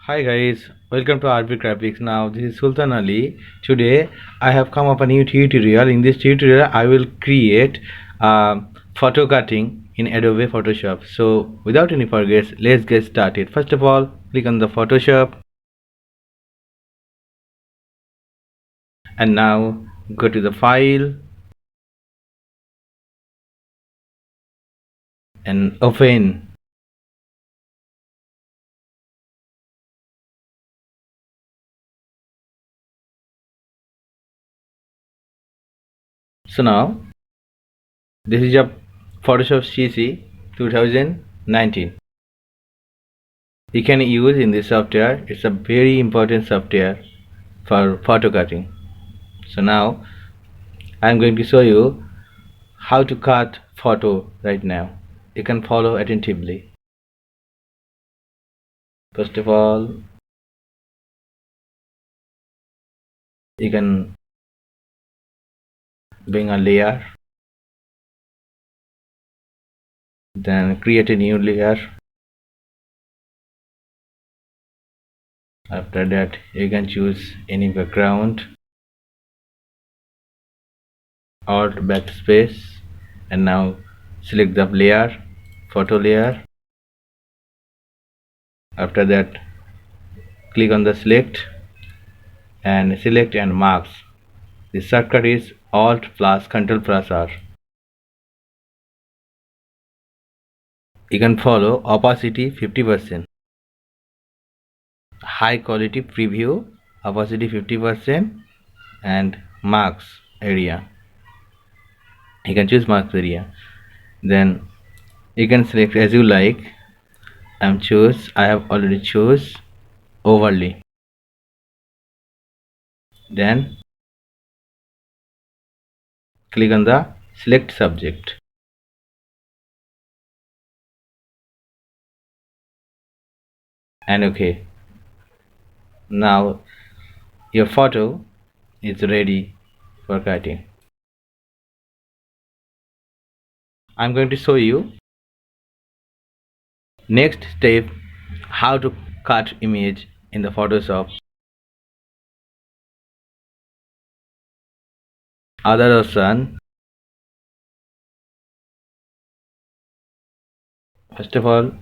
Hi guys, welcome to RB Graphics. Now this is Sultan Ali. Today I have come up a new tutorial. In this tutorial I will create photo cutting in Adobe Photoshop. So without any further, let's get started. First of all, click on the Photoshop and now go to the file and open. So now this is your Photoshop CC 2019. You can use in this software. It's a very important software for photo cutting. So now I'm going to show you how to cut photo right now. You can follow attentively. First of all, you can bring a layer, then create a new layer. After that, you can choose any background, Alt backspace, and now select the layer, photo layer. After that, click on the select and marks. The shortcut is Alt plus Control plus R. You can follow opacity 50%, high quality preview, opacity 50%, and marks area. You can choose marks area. Then you can select as you like. I have already choose overlay. Then click on the select subject and OK. Now your photo is ready for cutting. I'm going to show you next step how to cut image in the Photoshop. Other option, first of all,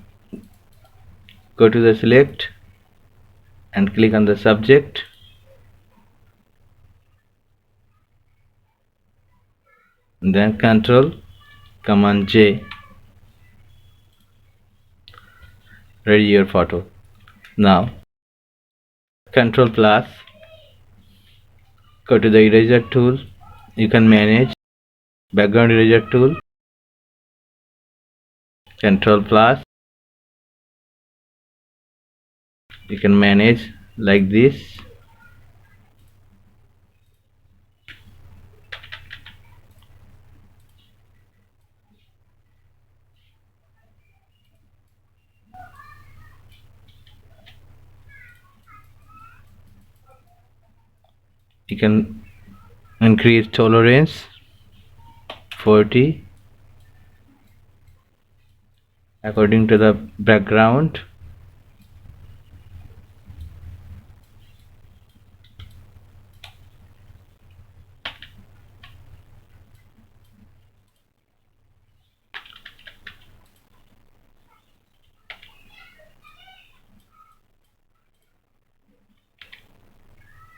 go to the select and click on the subject. Then Control Command J, ready your photo. Now Control plus, go to the eraser tool. You can manage background eraser tool. Control plus, you can manage like this. You can increase tolerance 40 according to the background.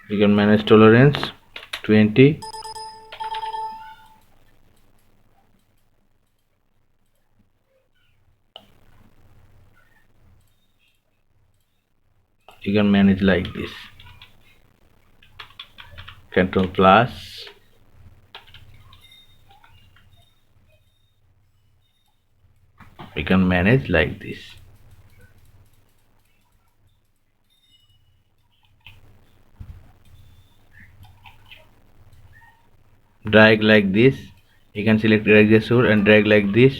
You can manage tolerance 20. You can manage like this. Control plus, you can manage like this. Drag like this. You can select eraser tool and drag like this.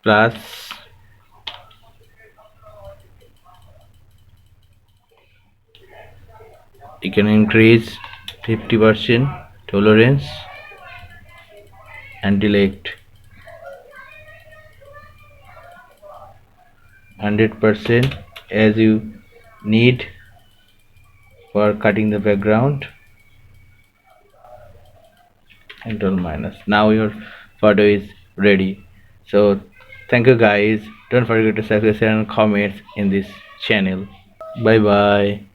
Plus, you can increase 50% tolerance. and delete 100% as you need for cutting the background. Control minus. Now your photo is ready. So thank you guys. Don't forget to subscribe and comment in this channel. Bye bye.